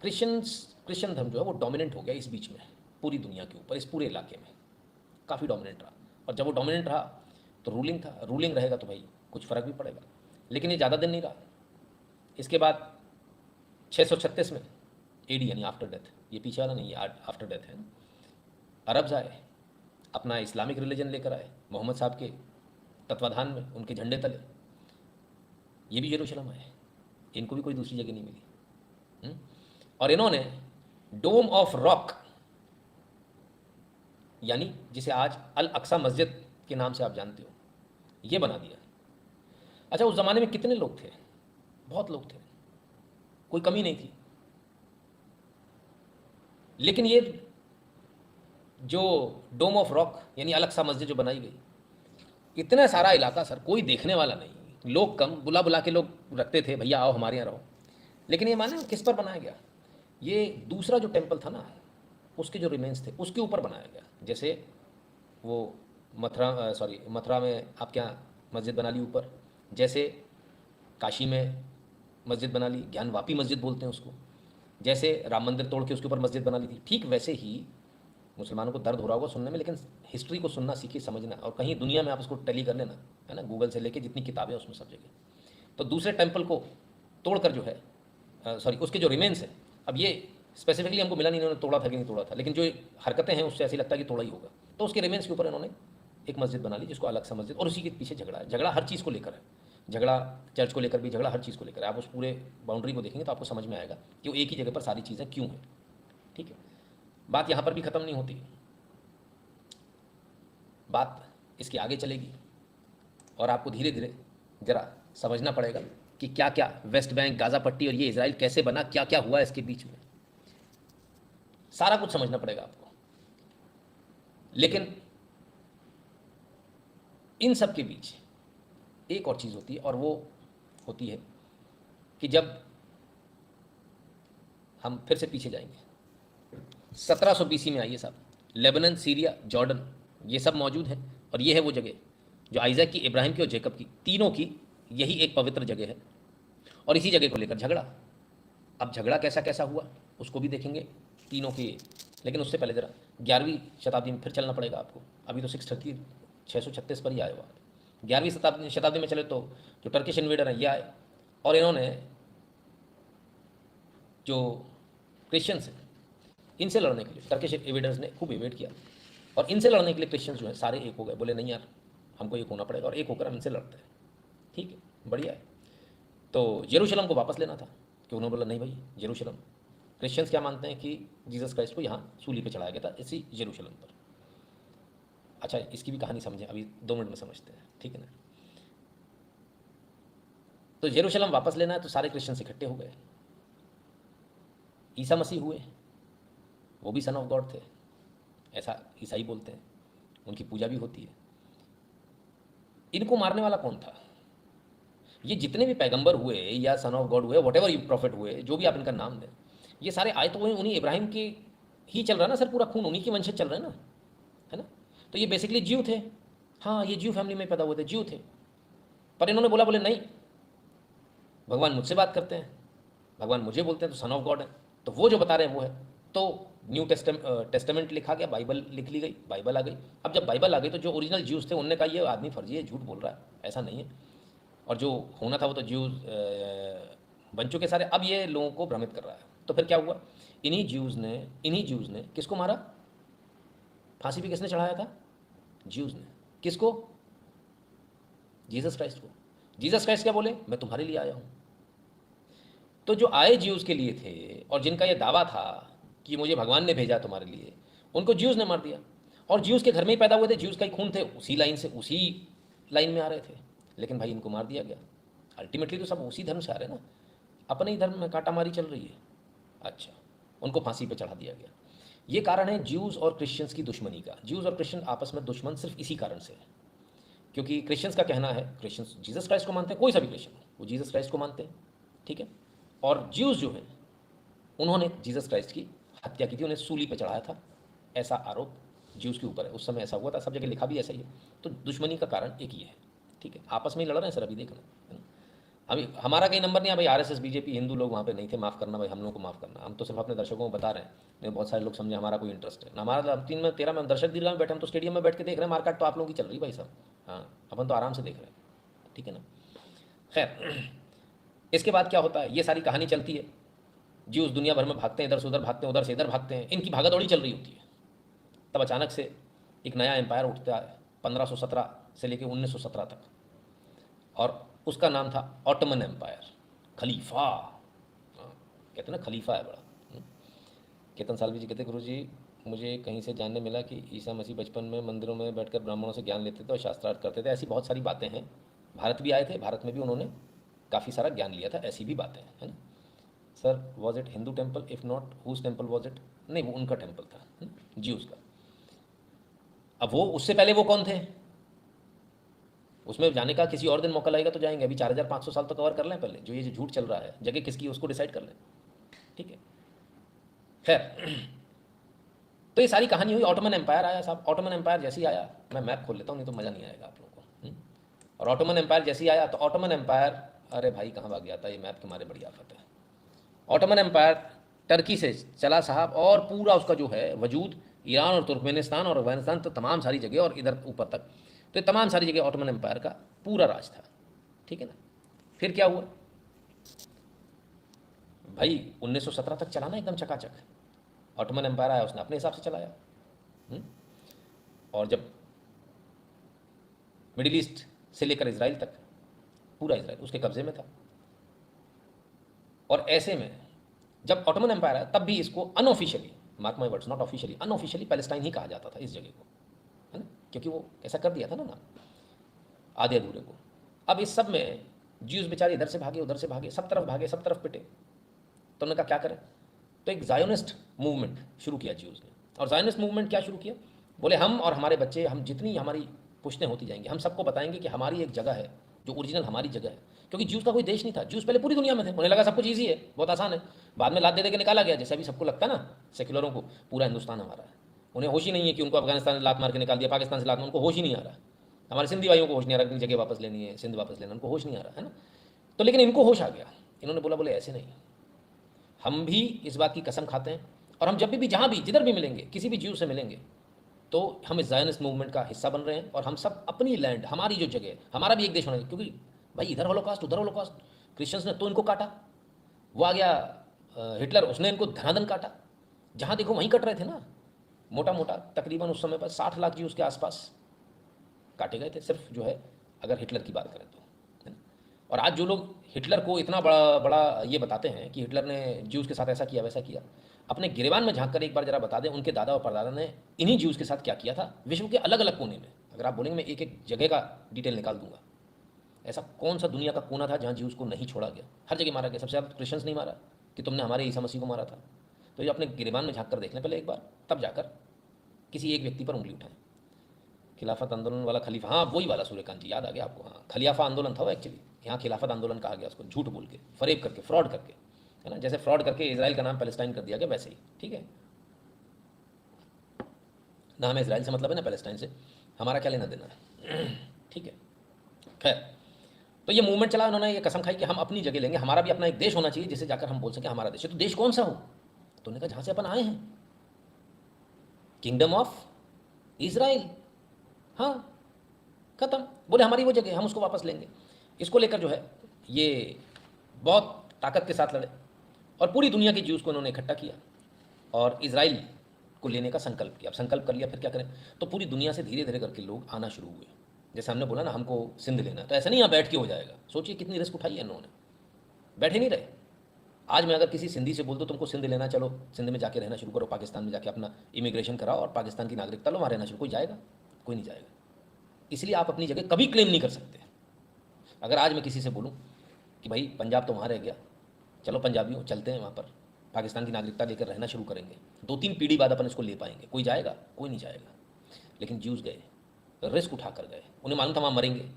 A: क्रिश्चियन धर्म जो है वो डोमिनेंट हो गया इस बीच में पूरी दुनिया के ऊपर, इस पूरे इलाके में काफ़ी डोमिनेंट रहा। और जब वो डोमिनेंट रहा तो रूलिंग था, रूलिंग रहेगा तो भाई कुछ फ़र्क भी पड़ेगा, लेकिन ये ज़्यादा दिन नहीं रहा। इसके बाद 636 में एडी यानी आफ्टर डेथ, ये पीछे वाला नहीं, ये आफ्टर डेथ है, अरब्स आए, अपना इस्लामिक रिलीजन लेकर आए, मोहम्मद साहब के तत्वाधान में, उनके झंडे तले, ये भी यरूशलेम आए, इनको भी कोई दूसरी जगह नहीं मिली। और इन्होंने डोम ऑफ रॉक, यानी जिसे आज अल अक्सा मस्जिद के नाम से आप जानते हो, ये बना दिया। अच्छा, उस ज़माने में कितने लोग थे, बहुत लोग थे, कोई कमी नहीं थी, लेकिन ये जो डोम ऑफ रॉक यानी अल अक्सा मस्जिद जो बनाई गई, इतना सारा इलाका सर, कोई देखने वाला नहीं, लोग कम, बुला बुला के लोग रखते थे, भैया आओ हमारे यहाँ रहो। लेकिन ये माने किस पर बनाया गया, ये दूसरा जो टेम्पल था ना, उसके जो रिमेन्स थे उसके ऊपर बनाया गया। जैसे वो मथुरा में आपके यहाँ मस्जिद बना ली ऊपर, जैसे काशी में मस्जिद बना ली, ज्ञानवापी मस्जिद बोलते हैं उसको, जैसे राम मंदिर तोड़ के उसके ऊपर मस्जिद बना ली थी, ठीक वैसे ही मुसलमानों को दर्द हो रहा होगा सुनने में, लेकिन हिस्ट्री को सुनना सीखिए, समझना, और कहीं दुनिया में आप उसको टैली कर लेना, है ना, गूगल से लेके जितनी किताबें उसमें सब जगह। तो दूसरे टेम्पल को तोड़कर जो है, उसके जो रिमेन्स हैं, अब ये स्पेसिफिकली हमको मिला नहीं इन्होंने तोड़ा था कि नहीं तोड़ा था, लेकिन जो हरकतें हैं उससे ऐसी लगता है कि तोड़ा ही होगा, तो उसके रिमेन्स के ऊपर इन्होंने एक मस्जिद बना ली जिसको अलग सा मस्जिद, और उसी के पीछे झगड़ा है, झगड़ा हर चीज़ को लेकर है, झगड़ा चर्च को लेकर भी, झगड़ा हर चीज़ को लेकर है। आप उस पूरे बाउंड्री को देखेंगे तो आपको समझ में आएगा कि वो एक ही जगह पर सारी चीज़ें क्यों हैं। ठीक है, बात यहाँ पर भी ख़त्म नहीं होती, बात इसके आगे चलेगी और आपको धीरे धीरे ज़रा समझना पड़ेगा कि क्या क्या वेस्ट बैंक, गाज़ा पट्टी और ये इजराइल कैसे बना, क्या क्या हुआ इसके बीच में, सारा कुछ समझना पड़ेगा आपको। लेकिन इन सब के बीच एक और चीज़ होती है, और वो होती है कि जब हम फिर से पीछे जाएंगे 1700 BC में, आइए साहब, लेबनान, सीरिया, जॉर्डन, ये सब मौजूद है, और ये है वो जगह जो आइज़ैक की, इब्राहिम की और जेकब की, तीनों की यही एक पवित्र जगह है, और इसी जगह को लेकर झगड़ा। अब झगड़ा कैसा कैसा हुआ उसको भी देखेंगे तीनों के, लेकिन उससे पहले ज़रा 11वीं शताब्दी में फिर चलना पड़ेगा आपको। अभी तो 636 पर ही आए हुआ, 11वीं शताब्दी में चले तो जो टर्किश इन्वेडर हैं ये आए, और इन्होंने जो क्रिश्चियंस हैं इनसे लड़ने के लिए, टर्किश इन्वेडर्स ने खूब इन्वेड किया, और इनसे लड़ने के लिए क्रिश्चियंस जो हैं सारे एक हो गए, बोले नहीं यार हमको एक होना पड़ेगा, और एक होकर हम इनसे लड़ते हैं। ठीक है, बढ़िया है। तो यरूशलेम को वापस लेना था, कि उन्होंने बोला नहीं भाई, यरूशलेम, क्रिश्चियंस क्या मानते हैं कि जीसस क्राइस्ट को यहाँ सूली पे चढ़ाया गया था, इसी यरूशलेम पर। अच्छा, इसकी भी कहानी समझें, अभी 2 मिनट में समझते हैं, ठीक है ना। तो यरूशलेम वापस लेना है तो सारे क्रिश्चियंस इकट्ठे हो गए, ईसा मसीह हुए, वो भी सन ऑफ गॉड थे, ऐसा ईसाई बोलते हैं, उनकी पूजा भी होती है। इनको मारने वाला कौन था, ये जितने भी पैगंबर हुए या सन ऑफ गॉड हुए, वॉटेवर यू प्रॉफिट हुए, जो भी आप इनका नाम दें, ये सारे आए तो वही उन्हीं इब्राहिम के ही चल रहा है ना सर, पूरा खून उन्हीं के वंशज चल रहे हैं ना, है ना। तो ये बेसिकली ज्यू थे, हाँ ये ज्यू फैमिली में पैदा हुए थे, ज्यू थे, पर इन्होंने बोले नहीं, भगवान मुझसे बात करते हैं, भगवान मुझे बोलते हैं तो सन ऑफ गॉड है, तो वो जो बता रहे हैं वो है। तो न्यू टेस्टामेंट लिखा गया, बाइबल लिख ली गई, बाइबल आ गई। अब जब बाइबल आ गई तो जो ओरिजिनल ज्यूज थे उन्होंने कहा ये आदमी फर्जी है, झूठ बोल रहा है, ऐसा नहीं है, और जो होना था वो तो ज्यूज बन चुके सारे, अब ये लोगों को भ्रमित कर रहा है। तो फिर क्या हुआ, इन्हीं ज्यूज ने किसको मारा, फांसी पे किसने चढ़ाया था, ज्यूज ने, किसको, जीसस क्राइस्ट को। जीसस क्राइस्ट क्या बोले, मैं तुम्हारे लिए आया हूँ। तो जो आए ज्यूज के लिए थे और जिनका ये दावा था कि मुझे भगवान ने भेजा तुम्हारे लिए, उनको ज्यूज़ ने मार दिया। और ज्यूज़ के घर में ही पैदा हुए थे, ज्यूज़ का ही खून थे, उसी लाइन से, उसी लाइन में आ रहे थे, लेकिन भाई इनको मार दिया गया। अल्टीमेटली तो सब उसी धर्म से आ रहे हैं ना, अपने ही धर्म में काटामारी चल रही है। अच्छा, उनको फांसी पे चढ़ा दिया गया। ये कारण है ज्यूज़ और क्रिश्चियंस की दुश्मनी का। ज्यूज़ और क्रिश्चियन आपस में दुश्मन सिर्फ इसी कारण से है, क्योंकि क्रिश्चियंस का कहना है, क्रिश्चियंस जीसस क्राइस्ट को मानते हैं, कोई सा भी क्रिश्चियन हो वो जीसस क्राइस्ट को मानते हैं, ठीक है। और ज्यूज़ जो हैं उन्होंने जीसस क्राइस्ट की हत्या की थी, उन्हें सूली पर चढ़ाया था, ऐसा आरोप ज्यूज़ के ऊपर है। उस समय ऐसा हुआ था, सब जगह लिखा भी ऐसा ही है। तो दुश्मनी का कारण एक ही है, ठीक है। आपस में ही लड़ रहे हैं सर, अभी देखना है ना। अभी हमारा कहीं नंबर नहीं है भाई, आरएसएस बीजेपी हिंदू लोग वहाँ पे नहीं थे, माफ़ करना भाई, हम लोग को माफ़ करना। हम तो सिर्फ अपने दर्शकों को बता रहे हैं, नहीं बहुत सारे लोग समझे हमारा कोई इंटरेस्ट है ना। हमारा 3 में 13 में दर्शक दीर्घा में बैठे, हम तो स्टेडियम में बैठ के देख रहे हैं, मार्केट तो आप लोगों की चल रही भाई साहब। हाँ, अपन तो आराम से देख रहे हैं, ठीक है ना। खैर, इसके बाद क्या होता है, ये सारी कहानी चलती है। जी उस दुनिया भर में भागते हैं, इधर से उधर भागते हैं, उधर से इधर भागते हैं, इनकी भागादौड़ी चल रही होती है। तब अचानक से एक नया एम्पायर उठता है, 1517 से लेकर 1917 तक, और उसका नाम था ऑटोमन एम्पायर। खलीफा, कहते हैं ना खलीफा है बड़ा। केतन सालवी जी कहते, गुरु जी मुझे कहीं से जानने मिला कि ईसा मसीह बचपन में मंदिरों में बैठकर ब्राह्मणों से ज्ञान लेते थे और शास्त्रार्थ करते थे। ऐसी बहुत सारी बातें हैं, भारत भी आए थे, भारत में भी उन्होंने काफ़ी सारा ज्ञान लिया था, ऐसी भी बातें हैं, है ना। Sir was it Hindu temple, if not whose temple was it? नहीं, वो उनका टेम्पल था, ज्यूज़ का। अब वो उससे पहले वो कौन थे, उसमें जाने का किसी और दिन मौका लगेगा तो जाएंगे। अभी 4500 साल तो कवर कर लें पहले, जो ये जो झूठ चल रहा है, जगह किसकी उसको डिसाइड कर लें, ठीक है। खैर, तो ये सारी कहानी हुई। ऑटोमन एम्पायर आया साहब, ऑटोमन एम्पायर जैसे ही आया, मैं मैप खोल लेता हूँ नहीं तो मज़ा नहीं आएगा आप लोगों को। और ऑटोमन एम्पायर जैसे ही आया तो ऑटोमन एम्पायर, अरे भाई कहाँ भाग गया था, ये मैप के मारे बड़ी आफत है। ऑटोमन एम्पायर टर्की से चला साहब, और पूरा उसका जो है वजूद ईरान और तुर्कमेनिस्तान और अफगानिस्तान, तो तमाम सारी जगह, और इधर ऊपर तक, तो ये तमाम सारी जगह ऑटोमन एम्पायर का पूरा राज था, ठीक है ना। फिर क्या हुआ भाई, 1917 तक चलाना एकदम चकाचक। ऑटोमन एम्पायर आया, उसने अपने हिसाब से चलाया। और जब मिडिल ईस्ट से लेकर इसराइल तक, पूरा इसराइल उसके कब्जे में था। और ऐसे में जब ऑटोमन एम्पायर आया, तब भी इसको unofficially, mark my words, not officially, unofficially Palestine ही कहा जाता था इस जगह को, है ना, क्योंकि वो ऐसा कर दिया था ना नाम आधे अधूरे को। अब इस सब में ज्यूज बेचारे इधर से भागे, उधर से भागे, सब तरफ भागे, सब तरफ पिटे। तो उन्होंने कहा क्या करें, तो एक जायोनिस्ट मूवमेंट शुरू किया ज्यूज ने। और जायोनिस्ट मूवमेंट क्या शुरू किया, बोले हम और हमारे बच्चे, हम जितनी हमारी पुश्तें होती जाएंगी, हम सबको बताएंगे कि हमारी एक जगह है जो ओरिजिनल हमारी जगह है। क्योंकि ज्यूज का कोई देश नहीं था, ज्यूज पहले पूरी दुनिया में थे, उन्हें लगा सब कुछ ईजी है, बहुत आसान है। बाद में लात दे के निकाला गया, जैसे अभी सबको लगता है ना सेक्युलरों को, पूरा हिंदुस्तान हमारा है। उन्हें होश ही नहीं है कि उनको अफगानिस्तान से लात मार के निकाल दिया, पाकिस्तान से लात, उनको होश ही नहीं आ रहा। हमारे सिंधी भाइयों को होश नहीं आ रहा, अपनी जगह वापस लेनी है, सिंध वापस लेना, उनको होश नहीं आ रहा है ना। तो लेकिन इनको होश आ गया, इन्होंने बोला बोले ऐसे नहीं, हम भी इस बात की कसम खाते हैं, और हम जब भी जहाँ भी जिधर भी मिलेंगे, किसी भी जीव से मिलेंगे, तो हम इस जायनिस्ट मूवमेंट का हिस्सा बन रहे हैं, और हम सब अपनी लैंड, हमारी जो जगह, हमारा भी एक देश होना चाहिए। क्योंकि भाई इधर होलोकॉस्ट, उधर होलोकॉस्ट, क्रिश्चियंस ने तो इनको काटा, वो आ गया हिटलर, उसने इनको धनाधन काटा, जहाँ देखो वहीं कट रहे थे ना। मोटा मोटा तकरीबन उस समय पर 60 लाख जी उसके आसपास काटे गए थे, सिर्फ जो है अगर हिटलर की बात करें तो, है ना। और आज जो लोग हिटलर को इतना बड़ा बड़ा ये बताते हैं कि हिटलर ने ज्यूज़ के साथ ऐसा किया वैसा किया, अपने गिरेबान में झांक कर एक बार जरा बता दें उनके दादा और परदादा ने इन्हीं ज्यूज़ के साथ क्या किया था विश्व के अलग अलग कोने में। अगर आप बोलेंगे मैं एक एक जगह का डिटेल निकाल दूंगा, ऐसा कौन सा दुनिया का कोना था जहाँ ज्यूज़ को नहीं छोड़ा गया, हर जगह मारा गया। सबसे ज़्यादा क्रिश्चियंस नहीं मारा कि तुमने हमारे ईसा मसीह को मारा था। तो ये अपने गिरेबान में झांक कर देख लें पहले एक बार, तब जाकर किसी एक व्यक्ति पर उंगली उठाएं। खिलाफत आंदोलन वाला खलीफा, हाँ वही वाला, सूर्यकांत जी याद आ गया आपको। हाँ, खलियाफा आंदोलन था वो एक्चुअली, यहाँ खिलाफत आंदोलन कहा गया उसको, झूठ बोल के, फरेब करके, फ्रॉड करके, है ना। जैसे फ्रॉड करके इसराइल का नाम पैलेस्टाइन कर दिया गया, वैसे ही, ठीक है ना। हमें इसराइल से मतलब है ना पैलेस्टाइन से, हमारा क्या लेना देना है, ठीक है। खैर, तो ये मूवमेंट चला, उन्होंने ये कसम खाई कि हम अपनी जगह लेंगे, हमारा भी अपना एक देश होना चाहिए जिसे जाकर हम बोल सकें हमारा देश है। तो देश कौन सा हो, तो उन्होंने कहा जहाँ से अपन आए हैं, किंगडम ऑफ इसराइल। हाँ, खत्म, बोले हमारी वो जगह, हम उसको वापस लेंगे। इसको लेकर जो है ये बहुत ताकत के साथ लड़े, और पूरी दुनिया के ज्यूज़ को उन्होंने इकट्ठा किया और इसराइल को लेने का संकल्प किया। अब संकल्प कर लिया, फिर क्या करें, तो पूरी दुनिया से धीरे धीरे करके लोग आना शुरू हुए। जैसे हमने बोला ना हमको सिंध लेना है, तो ऐसा नहीं यहाँ बैठ के हो जाएगा। सोचिए कितनी रिस्क उठाई है इन्होंने, बैठे नहीं रहे, आज मैं अगर किसी सिंधी से बोल दूँ तुमको सिंध लेना, चलो सिंध में जाके रहना शुरू करो, पाकिस्तान में जाके अपना इमिग्रेशन कराओ और पाकिस्तान की नागरिकता लो, वहाँ रहना शुरू, कोई जाएगा? कोई नहीं जाएगा। इसलिए आप अपनी जगह कभी क्लेम नहीं कर सकते। अगर आज मैं किसी से बोलूँ कि भाई पंजाब तो वहाँ रह गया, चलो पंजाबियों चलते हैं वहाँ पर, पाकिस्तान की नागरिकता लेकर रहना शुरू करेंगे, 2-3 पीढ़ी बाद अपन इसको ले पाएंगे, कोई जाएगा? कोई नहीं जाएगा। लेकिन ज्यूज गए, रिस्क उठा कर गए, उन्हें मालूम था वहाँ मरेंगे,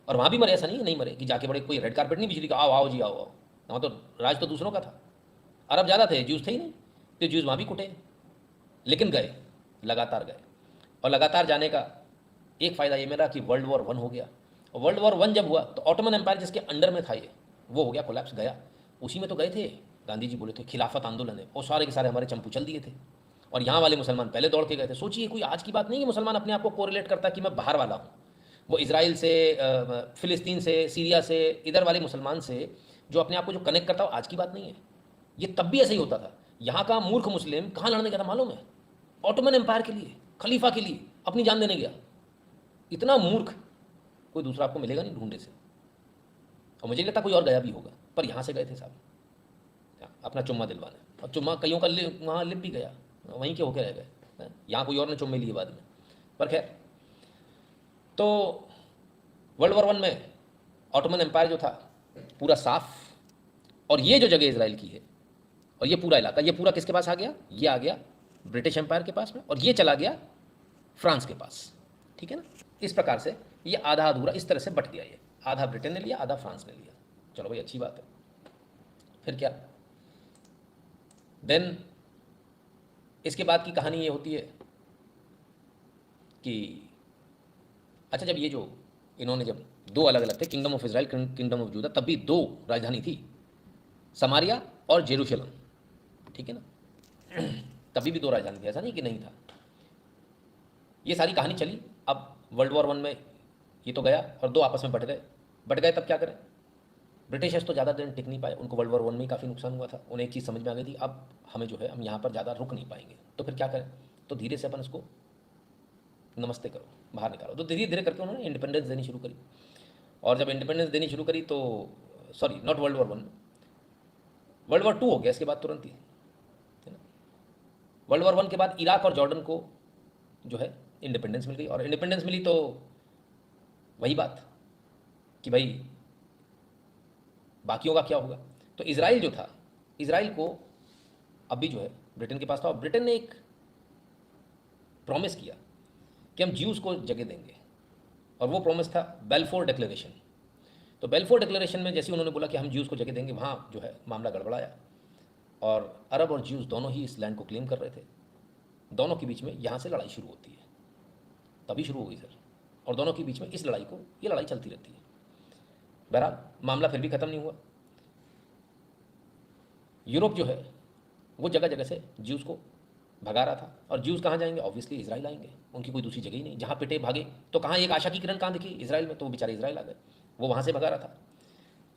A: और वहाँ भी मरे, ऐसा नहीं है नहीं मरे, कि जाके बड़े कोई रेड कार्पेट नहीं बिजली का, आओ आओ जी आओ आओ, वहाँ तो राज तो दूसरों का था, अरब ज़्यादा थे, ज्यूज थे ही नहीं, तो ज्यूज वहाँ भी कुटे, लेकिन गए, लगातार गए। और लगातार जाने का एक फ़ायदा ये मेरा कि वर्ल्ड वॉर 1 हो गया। और वर्ल्ड वॉर 1 जब हुआ तो ऑटोमन एम्पायर जिसके अंडर में था ये, वो हो गया कोलैप्स, गया। उसी में तो गए थे, गांधी जी बोले थे खिलाफत आंदोलन है, और सारे के सारे हमारे चंपू चल दिए थे, और यहाँ वाले मुसलमान पहले दौड़ के गए थे। सोचिए, कोई आज की बात नहीं है मुसलमान अपने आप को कोरिलेट करता कि मैं बाहर वाला हूँ। वो इसराइल से, फ़िलिस्तीन से, सीरिया से, इधर वाले मुसलमान से जो अपने आप को जो कनेक्ट करता हो, आज की बात नहीं है। ये तब भी ऐसे ही होता था। यहाँ का मूर्ख मुस्लिम कहाँ लड़ने गया था मालूम है? ऑटोमन एम्पायर के लिए, खलीफा के लिए अपनी जान देने गया। इतना मूर्ख कोई दूसरा आपको मिलेगा नहीं ढूंढने से। और मुझे लगता कोई और गया भी होगा, पर यहाँ से गए थे साहब अपना चुम्मा दिलवाने, और चुम्मा कईयों का वहाँ लिप भी गया, वहीं के होके रह गए। यहाँ कोई और ने चुम्मे लिए बाद में, पर खैर। तो वर्ल्ड वॉर 1 में ऑटोमन एम्पायर जो था पूरा साफ, और ये जो जगह इसराइल की है और ये पूरा इलाका, ये पूरा किसके पास आ गया? ये आ गया ब्रिटिश एम्पायर के पास में, और ये चला गया फ्रांस के पास। ठीक है ना? इस प्रकार से ये आधा अधूरा इस तरह से बट गया, ये आधा ब्रिटेन ने लिया, आधा फ्रांस ने लिया। चलो भाई, अच्छी बात है। फिर क्या? देन इसके बाद की कहानी ये होती है कि अच्छा, जब ये जो इन्होंने जब दो अलग अलग थे, kingdom of Israel, kingdom of Judah, तब भी दो राजधानी थी, समारिया और जेरूशलम। ठीक है ना? तभी भी दो राजधानी थी, ऐसा नहीं कि नहीं था। ये सारी कहानी चली। अब वर्ल्ड वॉर 1 में ये तो गया और दो आपस में बट गए। तब क्या करें? ब्रिटिशर्स तो ज़्यादा दिन टिक नहीं पाए, उनको वर्ल्ड वॉर 1 में ही काफ़ी नुकसान हुआ था। उन्हें एक चीज़ समझ में आ गई थी, अब हमें जो है हम यहाँ पर ज़्यादा रुक नहीं पाएंगे, तो फिर क्या करें? तो धीरे से अपन इसको नमस्ते करो, बाहर निकालो। तो धीरे धीरे करके उन्होंने इंडिपेंडेंस देनी शुरू करी। और जब इंडिपेंडेंस देनी शुरू करी तो sorry, not world war 1, world war 2 हो गया इसके बाद तुरंत ही, है ना? वर्ल्ड वॉर 1 के बाद इराक और जॉर्डन को जो है इंडिपेंडेंस मिल गई। और इंडिपेंडेंस मिली तो वही बात कि भाई बाकियों का क्या होगा? तो इसराइल जो था, इसराइल को अभी जो है ब्रिटेन के पास था, और ब्रिटेन ने एक प्रॉमिस किया कि हम ज्यूज़ को जगह देंगे, और वो प्रॉमिस था बेल्फोर डिक्लेरेशन। तो बेल्फोर डिक्लेरेशन में जैसे उन्होंने बोला कि हम ज्यूज़ को जगह देंगे, वहाँ जो है मामला गड़बड़ाया, और अरब और ज्यूज़ दोनों ही इस लैंड को क्लेम कर रहे थे। दोनों के बीच में यहाँ से लड़ाई शुरू होती है, तभी शुरू हो गई सर, और दोनों के बीच में इस लड़ाई को, ये लड़ाई चलती रहती है। बहरहाल मामला फिर भी ख़त्म नहीं हुआ। यूरोप जो है वो जगह जगह से ज्यूज़ को भगा रहा था, और ज्यूज़ कहाँ जाएंगे? ऑब्वियसली इसराइल आएंगे, उनकी कोई दूसरी जगह ही नहीं। जहाँ पिटे भागे तो कहाँ एक आशा की किरण कहाँ दिखी? इसराइल में। तो वो बेचारे इसराइल आ गए, वो वहाँ से भगा रहा था।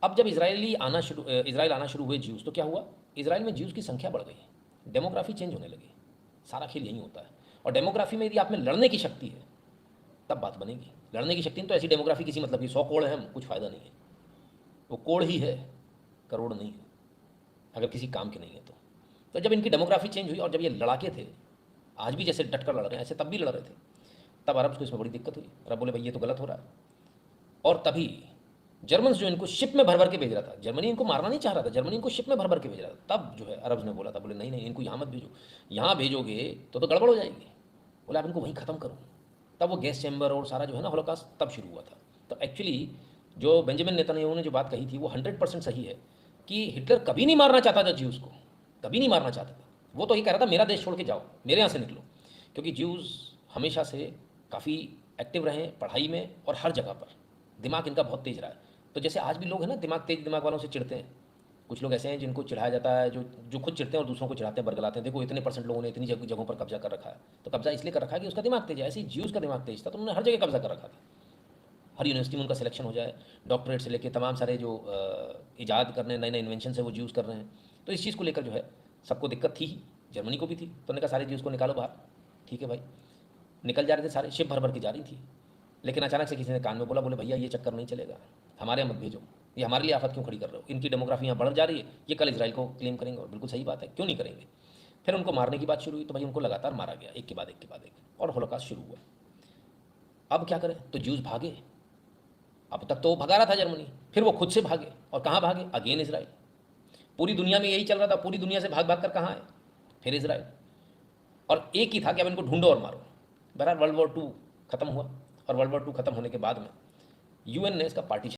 A: अब जब इसराइल आना शुरू हुए ज्यूज़, तो क्या हुआ? इसराइल में ज्यूज़ की संख्या बढ़ गई, डेमोग्राफी चेंज होने लगी। सारा खेल यही होता है। और डेमोग्राफी में यदि आप में लड़ने की शक्ति है तब बात बनेगी। लड़ने की शक्ति नहीं तो ऐसी डेमोग्राफी किसी मतलब की, 100 करोड़ है हम, कुछ फ़ायदा नहीं है। वो कोड़ ही है, करोड़ नहीं है, अगर किसी काम के नहीं है तो। तो जब इनकी डेमोग्राफी चेंज हुई, और जब ये लड़ाके थे, आज भी जैसे डटकर लड़ रहे हैं ऐसे तब भी लड़ रहे थे, तब अरब को इसमें बड़ी दिक्कत हुई। अरब बोले भाई ये तो गलत हो रहा है। और तभी जर्मन्स जो इनको शिप में भर भर के भेज रहा था, जर्मनी इनको मारना नहीं चाह रहा था, जर्मनी इनको शिप में भर भर के भेज रहा था, तब जो है अरब ने बोला था, बोले नहीं नहीं, इनको यहाँ मत भेजो, यहाँ भेजोगे तो गड़बड़ हो जाएगी। बोले आप इनको वहीं ख़त्म करो। तब वो गैस चैम्बर और सारा जो है ना होलोकॉस्ट तब शुरू हुआ था। तो एक्चुअली जो बेंजामिन नेतन्याहू ने जो बात कही थी वो 100% सही है कि हिटलर कभी नहीं मारना चाहता था ज्यूज़ को, कभी नहीं मारना चाहता था। वो तो ये कह रहा था मेरा देश छोड़ के जाओ, मेरे यहाँ से निकलो, क्योंकि ज्यूज़ हमेशा से काफ़ी एक्टिव रहे पढ़ाई में और हर जगह पर, दिमाग इनका बहुत तेज़ रहा है। तो जैसे आज भी लोग हैं ना तेज दिमाग वालों से चिढ़ते हैं, कुछ लोग ऐसे हैं जिनको चिढ़ाया जाता है, जो खुद चिढ़ते हैं और दूसरों को चिढ़ाते हैं, बरगलाते हैं, देखो इतने % लोगों ने इतनी जगहों पर कब्जा कर रखा है। तो कब्जा इसलिए कर रखा है कि उसका दिमाग तेज है। ऐसे ही ज्यूज़ का दिमाग तेज था, तो उन्होंने हर जगह कब्जा कर रखा था। हर यूनिवर्सिटी में उनका सिलेक्शन हो जाए, डॉक्टरेट से लेके तमाम सारे जो ईजाद करने, नए नए इन्वेंशन है वो ज्यूज़ कर रहे हैं। तो इस चीज़ को लेकर जो है सबको दिक्कत थी ही, जर्मनी को भी थी। तो उन्होंने कहा सारे ज्यूज़ को निकालो बाहर। ठीक है भाई, निकल जा रहे थे सारे, शिप भर भर के जा रही थी। लेकिन अचानक से किसी ने कान में बोले भैया ये चक्कर नहीं चलेगा, हमारे यहाँ मत भेजो, ये हमारे लिए आफत क्यों खड़ी कर रहे हो, इनकी डेमोग्राफी यहाँ बढ़ जा रही है, ये कल इसराइल को क्लेम करेंगे, और बिल्कुल सही बात है, क्यों नहीं करेंगे। फिर उनको मारने की बात शुरू हुई, तो भाई उनको लगातार मारा गया, एक के बाद एक के बाद एक, और होलोकॉस्ट शुरू हुआ। अब क्या करें, तो ज्यूज भागे। अब तक तो वो भगा रहा था जर्मनी, फिर वो खुद से भागे, और कहाँ भागे, अगेन इसराइल। पूरी दुनिया में यही चल रहा था, पूरी दुनिया से भाग भाग कर कहाँ आए, फिर इसराइल। और एक ही था कि अब इनको ढूंढो और मारो। बहरहाल वर्ल्ड वॉर 2 खत्म हुआ, और वर्ल्ड वॉर 2 खत्म होने के बाद में यूएन ने इसका पार्टीशन